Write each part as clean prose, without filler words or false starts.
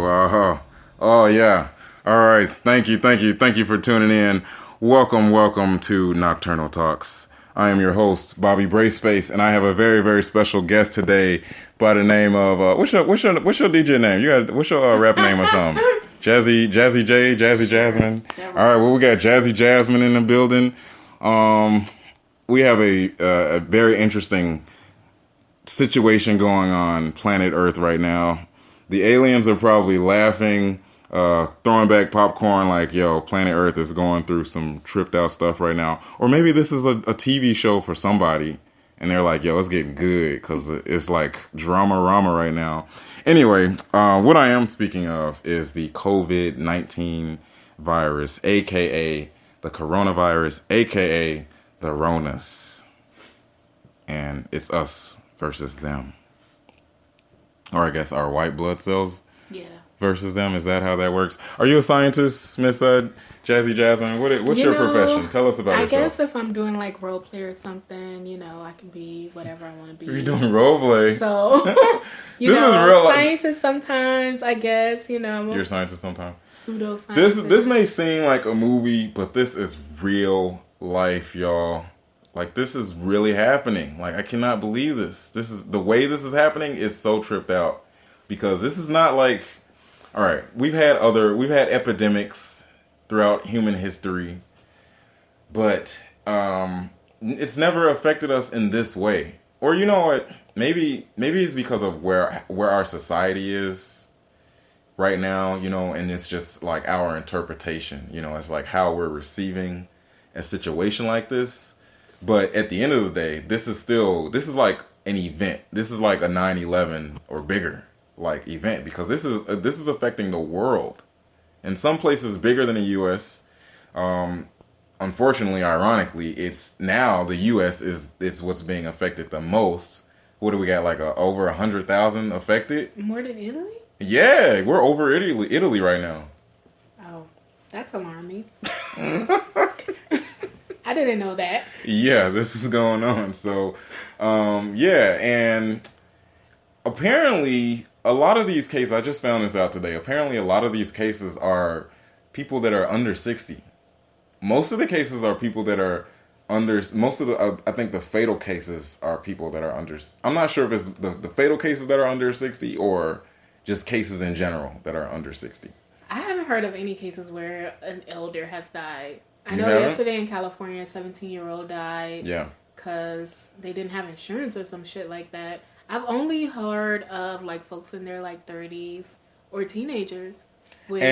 go. Oh, yeah. All right. Thank you for tuning in. Welcome to Nocturnal Talks. I am your host, Bobby Braceface, and I have a very, very special guest today by the name of what's your DJ name? What's your rap name or something? Jazzy J, Jazzy Jasmine. All right, well, we got Jazzy Jasmine in the building. We have a very interesting situation going on planet Earth right now. The aliens are probably laughing, throwing back popcorn like, yo, planet Earth is going through some tripped out stuff right now. Or maybe this is a TV show for somebody, and they're like, yo, it's getting good because it's like drama-rama right now. Anyway, what I am speaking of is the COVID-19 virus, a.k.a. the coronavirus, a.k.a. the Ronas. And it's us versus them. Or I guess our white blood cells versus them. Is that how that works? Are you a scientist, Miss Jazzy Jasmine? What's your profession? Tell us about yourself. I guess if I'm doing like role play or something, I can be whatever I want to be. You're doing role play? So, this is real scientist sometimes, I guess, You're a scientist sometimes? Pseudo-scientist. This may seem like a movie, but this is real life, y'all. Like, this is really happening. Like, I cannot believe this. The way this is happening is so tripped out. Because this is not like, all right, we've had epidemics throughout human history, but it's never affected us in this way. Or you know what? Maybe it's because of where our society is right now, and it's just like our interpretation. It's like how we're receiving a situation like this. But at the end of the day, this is like an event. This is like a 9/11 or bigger like event, because this is affecting the world. In some places bigger than the U.S. Unfortunately, ironically, it's now the U.S. is what's being affected the most. What do we got? Like over 100,000 affected? More than Italy? Yeah, we're over Italy right now. Oh, that's alarming. I didn't know that. Yeah, this is going on. So, and apparently a lot of these cases, I just found this out today, apparently a lot of these cases are people that are under 60. Most of the cases are people that are under, I think the fatal cases are people that are under, I'm not sure if it's the fatal cases that are under 60 or just cases in general that are under 60. I haven't heard of any cases where an elder has died. I know yesterday in California, a 17-year-old died. Yeah. Because they didn't have insurance or some shit like that. I've only heard of like folks in their like 30s or teenagers, which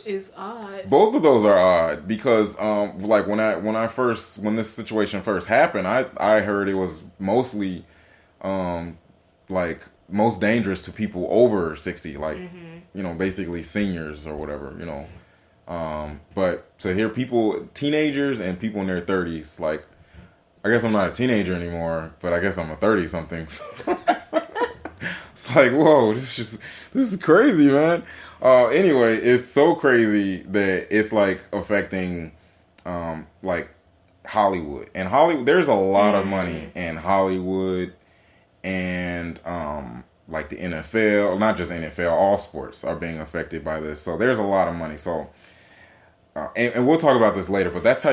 is odd. Both of those are odd because like when this situation first happened, I heard it was mostly like most dangerous to people over 60, like basically seniors or whatever, but to hear people, teenagers and people in their 30s, like, I guess I'm not a teenager anymore, but I guess I'm a 30-something. It's like, whoa, this is crazy, man. Anyway, it's so crazy that it's like affecting, like Hollywood. And Hollywood, there's a lot of money in Hollywood and, like the NFL, not just NFL, all sports are being affected by this. So there's a lot of money. So, and we'll talk about this later, but that's how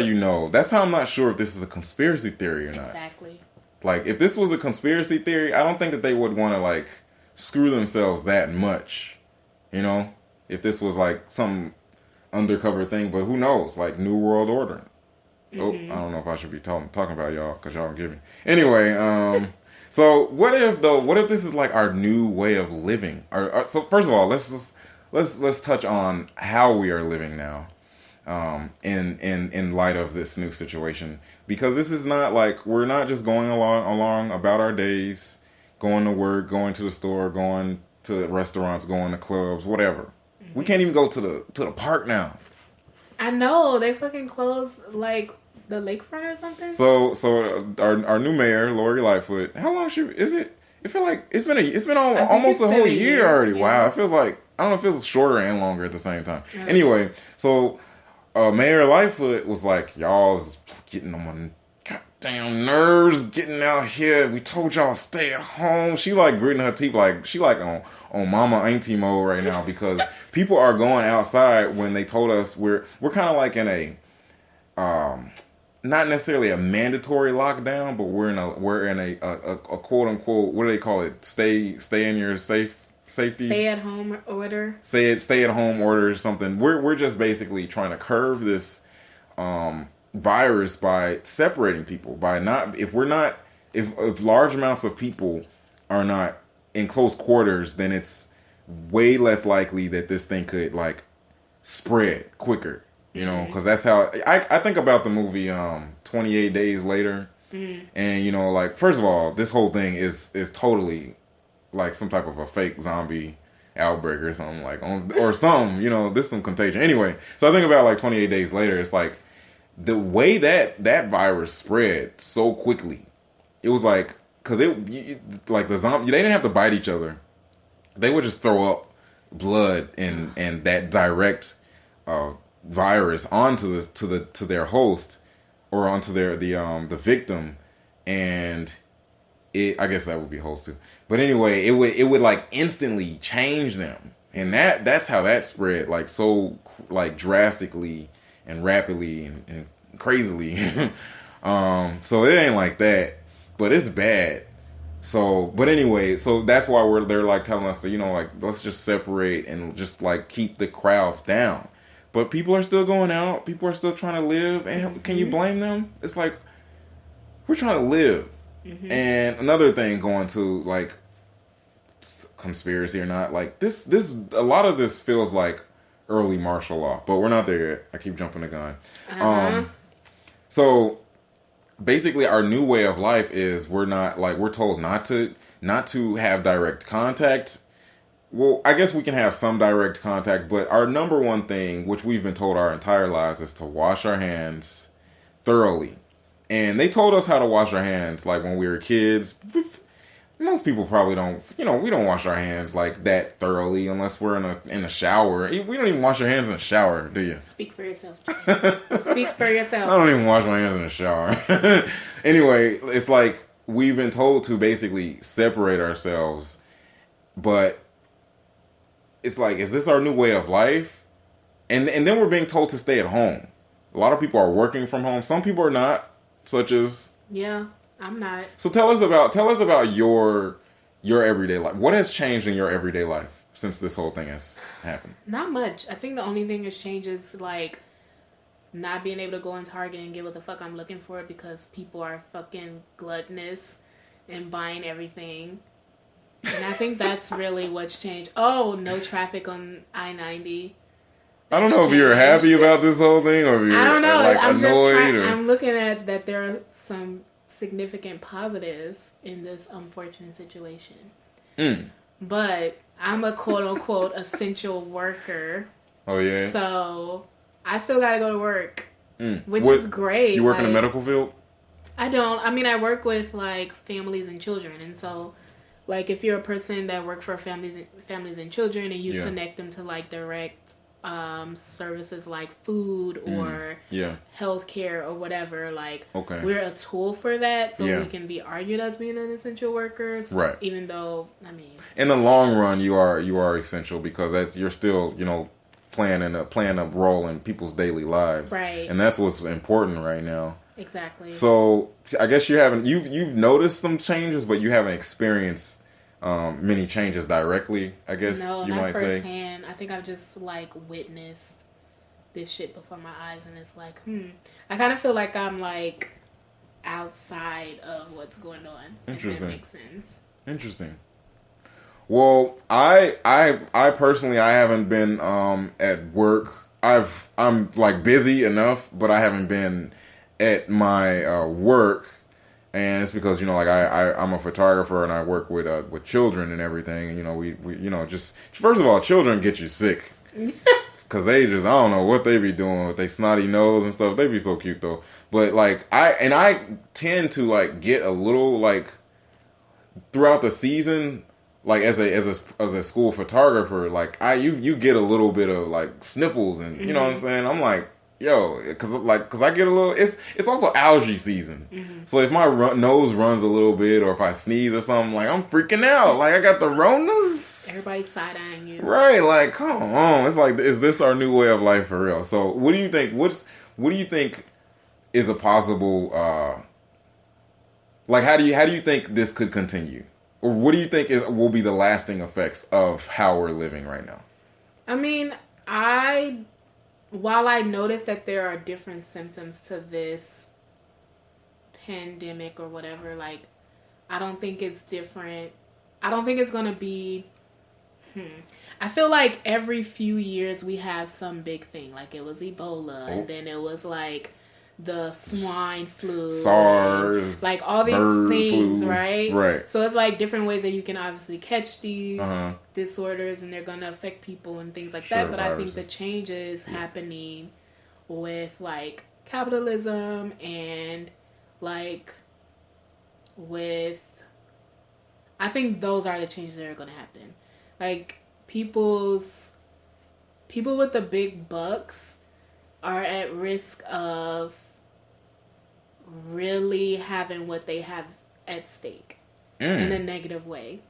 that's how I'm not sure if this is a conspiracy theory or not. Exactly. Like, if this was a conspiracy theory, I don't think that they would want to, like, screw themselves that much, if this was, like, some undercover thing, but who knows, like, New World Order. Oh, I don't know if I should be talking about y'all, because y'all don't get me. Anyway, so what if this is, like, our new way of living? So, first of all, let's touch on how we are living now. In light of this new situation, because this is not like, we're not just going along about our days, going to work, going to the store, going to restaurants, going to clubs, whatever. We can't even go to the park now. I know, they fucking closed like the lakefront or something. So our new mayor, Lori Lightfoot, how long is it? I feel like it's been almost a whole year already. Yeah. Wow, it feels like, I don't know, it feels shorter and longer at the same time. Yeah. Anyway, so Mayor Lightfoot was like, y'all is getting on my goddamn nerves, getting out here. We told y'all stay at home. She like gritting her teeth, like she like on mama auntie mode right now, because people are going outside when they told us we're kind of like in a not necessarily a mandatory lockdown, but we're in a quote unquote, what do they call it? Stay in your safety. Stay at home order. Stay at home order or something. We're just basically trying to curb this virus by separating people, by not if large amounts of people are not in close quarters, then it's way less likely that this thing could like spread quicker. You know, because that's how I think about the movie 28 Days Later. And, you know, like, first of all, this whole thing is totally like some type of a fake zombie outbreak or something, like, or something, you know, this is some contagion. Anyway, so I think about like 28 Days Later, it's like the way that virus spread so quickly. It was like, because like the zombie, they didn't have to bite each other. They would just throw up blood and that direct virus onto their host or onto the victim, and I guess that would be host too. But anyway, it would like instantly change them, and that's how that spread like so like drastically and rapidly and crazily. So it ain't like that, but it's bad. So, but anyway, so that's why they're like telling us to, you know, like, let's just separate and just like keep the crowds down. But people are still going out. People are still trying to live. And can you blame them? It's like, we're trying to live. Mm-hmm. And another thing going to, like, conspiracy or not, like, this a lot of this feels like early martial law. But we're not there yet. I keep jumping the gun. So, basically, our new way of life is we're told not to have direct contact. Well, I guess we can have some direct contact, but our number one thing, which we've been told our entire lives, is to wash our hands thoroughly. And they told us how to wash our hands, like, when we were kids. Most people probably don't, you know, we don't wash our hands, like, that thoroughly unless we're in a shower. We don't even wash our hands in the shower, do you? Speak for yourself. Speak for yourself. I don't even wash my hands in the shower. Anyway, it's like we've been told to basically separate ourselves, but it's like, is this our new way of life? And then we're being told to stay at home. A lot of people are working from home. Some people are not, such as... Yeah, I'm not. So tell us about your everyday life. What has changed in your everyday life since this whole thing has happened? Not much. I think the only thing that's changed is, like, not being able to go in Target and get what the fuck I'm looking for because people are fucking gluttonous and buying everything. And I think that's really what's changed. Oh, no traffic on I-90. I don't know if you're happy about this whole thing or if you're, I don't know. like, I'm annoyed. I'm looking at that there are some significant positives in this unfortunate situation. But I'm a quote-unquote essential worker. Oh, yeah? So I still got to go to work, which is great. You work in the medical field? I don't. I mean, I work with, like, families and children. And so, like, if you're a person that work for families and children and you connect them to, like, direct services like food or healthcare or whatever, like, we're a tool for that, so we can be argued as being an essential workers, right? Even though, I mean, in the long run, you are essential because you're still, you know, playing a role in people's daily lives, right? And that's what's important right now. Exactly. So I guess you've noticed some changes, but you haven't experienced many changes directly, I guess you might say. No, not firsthand. I think I've just, like, witnessed this shit before my eyes, and it's like, I kind of feel like I'm, like, outside of what's going on. Interesting. If that makes sense. Interesting. Well, I personally, I haven't been at work. I'm like busy enough, but I haven't been at my work. And it's because, you know, like I'm a photographer and I work with children and everything. And, you know, we you know, just first of all, children get you sick because they just, I don't know what they be doing with their snotty nose and stuff. They be so cute though. But like I tend to like get a little like throughout the season, like as a school photographer, like you get a little bit of like sniffles and you know what I'm saying. I'm like, yo, because I get a little. It's also allergy season, so if my nose runs a little bit, or if I sneeze or something, like I'm freaking out. Like I got the Ronas. Everybody's side-eyeing you. Right, like, come on. It's like, is this our new way of life for real? So, what do you think? What do you think is a possible, like, how do you think this could continue? Or what do you think will be the lasting effects of how we're living right now? I mean, while I noticed that there are different symptoms to this pandemic or whatever, like, I don't think it's different. I don't think it's going to be, I feel like every few years we have some big thing. Like, it was Ebola, and then it was, like, the swine flu, SARS, and, like, all these things, flu. right? Right. So it's, like, different ways that you can obviously catch these disorders, and they're going to affect people and things like that. But viruses. I think the change is happening with, like, capitalism and, like, I think those are the changes that are going to happen. Like, people with the big bucks are at risk of really having what they have at stake in a negative way.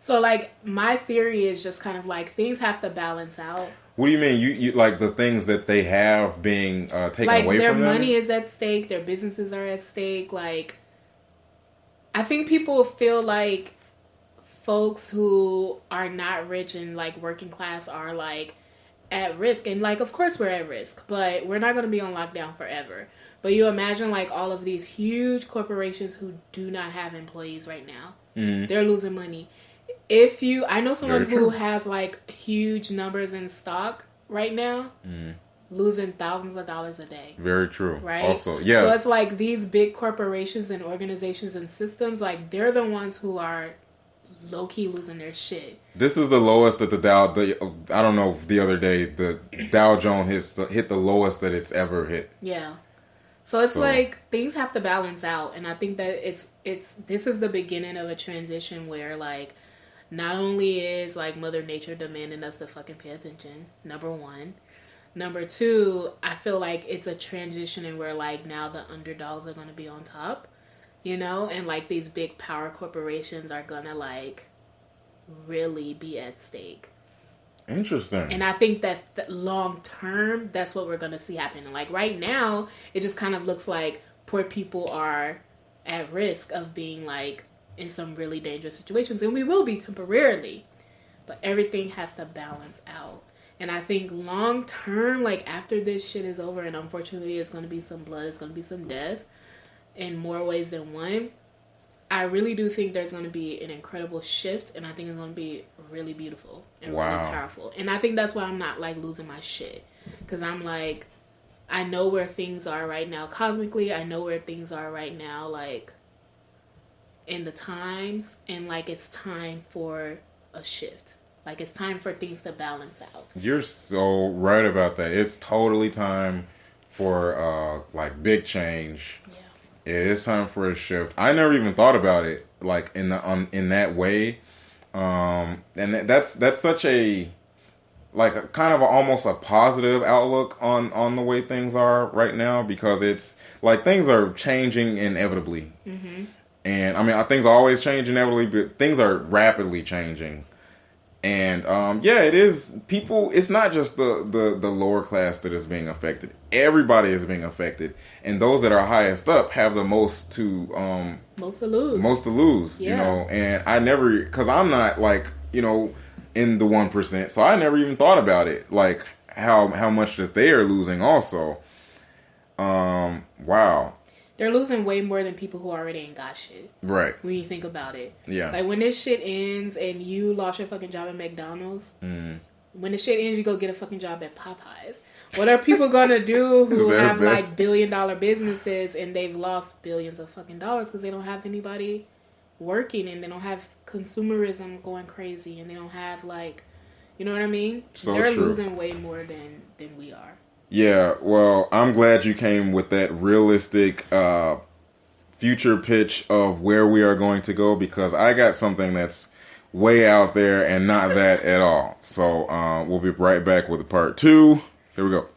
So, like, my theory is just kind of like things have to balance out. What do you mean? You like the things that they have being taken away from them? Like, their money is at stake, their businesses are at stake. Like, I think people feel like folks who are not rich and, like, working class are, like, at risk. And, like, of course we're at risk, but we're not going to be on lockdown forever. But you imagine, like, all of these huge corporations who do not have employees right now. They're losing money. I know someone who has, like, huge numbers in stock right now, losing thousands of dollars a day. Very true. Right? Also, yeah. So it's like these big corporations and organizations and systems, like, they're the ones who are low-key losing their shit. This is the lowest that I don't know, the other day, the Dow Jones hit the lowest that it's ever hit. Yeah. So it's like things have to balance out. And I think that this is the beginning of a transition where, like, not only is, like, Mother Nature demanding us to fucking pay attention, number one. Number two, I feel like it's a transition in where, like, now the underdogs are going to be on top, you know? And, like, these big power corporations are going to, like, really be at stake. Interesting. And I think that long term, that's what we're going to see happening. Like, right now, it just kind of looks like poor people are at risk of being, like, in some really dangerous situations. And we will be temporarily. But everything has to balance out. And I think long term, like, after this shit is over, and unfortunately it's going to be some blood, it's going to be some death in more ways than one, I really do think there's going to be an incredible shift, and I think it's going to be really beautiful and really powerful. And I think that's why I'm not, like, losing my shit. Because I'm like, I know where things are right now cosmically. I know where things are right now, like, in the times. And, like, it's time for a shift. Like, it's time for things to balance out. You're so right about that. It's totally time for, like, big change. Yeah. It is time for a shift. I never even thought about it, like, in that way. And that's such a, like, a kind of almost a positive outlook on the way things are right now, because it's like things are changing inevitably. Mm-hmm. And I mean, things always change inevitably, but things are rapidly changing. And it is people. It's not just the lower class that is being affected. Everybody is being affected, and those that are highest up have the most to lose. Yeah. You know, and I never, because I'm not, like, you know, in the 1%, so I never even thought about it, like how much that they are losing also. Wow. They're losing way more than people who already ain't got shit. Right. When you think about it. Yeah. Like, when this shit ends and you lost your fucking job at McDonald's, when the shit ends, you go get a fucking job at Popeyes. What are people gonna do who have, like, billion-dollar businesses and they've lost billions of fucking dollars because they don't have anybody working and they don't have consumerism going crazy and they don't have, like, you know what I mean? So they're true. losing way more than we are. Yeah, well, I'm glad you came with that realistic future pitch of where we are going to go, because I got something that's way out there and not that at all. So we'll be right back with part 2. Here we go.